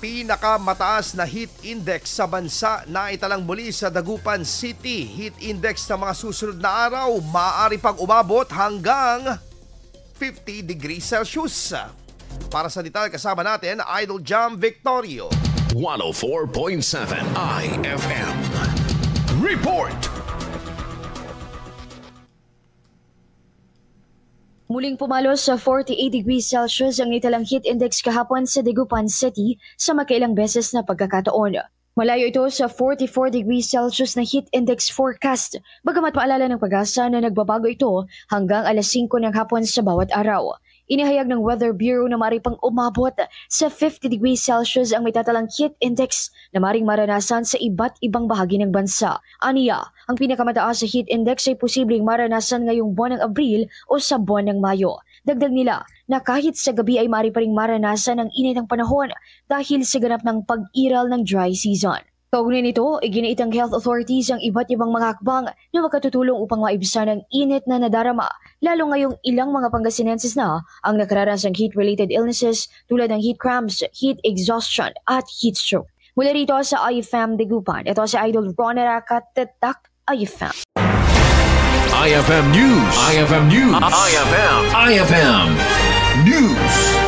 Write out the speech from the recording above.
Pinakamataas na heat index sa bansa na italang muli sa Dagupan City. Heat index ng mga susunod na araw maaari pang umabot hanggang 50 degrees Celsius. Para sa detalye kasama natin, Idol Jam Victorio. 104.7 IFM Report. Muling pumalo sa 48 degrees Celsius ang nitalang heat index kahapon sa Dagupan City sa makailang beses na pagkakataon. Malayo ito sa 44 degrees Celsius na heat index forecast, bagamat paalala ng Pag-asa na nagbabago ito hanggang alas 5 ng hapon sa bawat araw. Inihayag ng Weather Bureau na maaari pang umabot sa 50 degrees Celsius ang may tatalang heat index na maaring maranasan sa iba't ibang bahagi ng bansa. Aniya, ang pinakamataas sa heat index ay posibleng maranasan ngayong buwan ng Abril o sa buwan ng Mayo. Dagdag nila na kahit sa gabi ay maaari pa ring maranasan ang init ng panahon dahil sa ganap ng pag-iral ng dry season. Kaugnay nito, iginiit ng health authorities ang iba't ibang mga hakbang na makatutulong upang maibsan ang init na nadarama, lalo ngayong ilang mga Pangasinenses na ang nakaranas ng heat-related illnesses tulad ng heat cramps, heat exhaustion at heat stroke. Mula rito sa IFM Dagupan, ito si Idol Ronera Katatak, IFM. IFM News. IFM News. IFM News.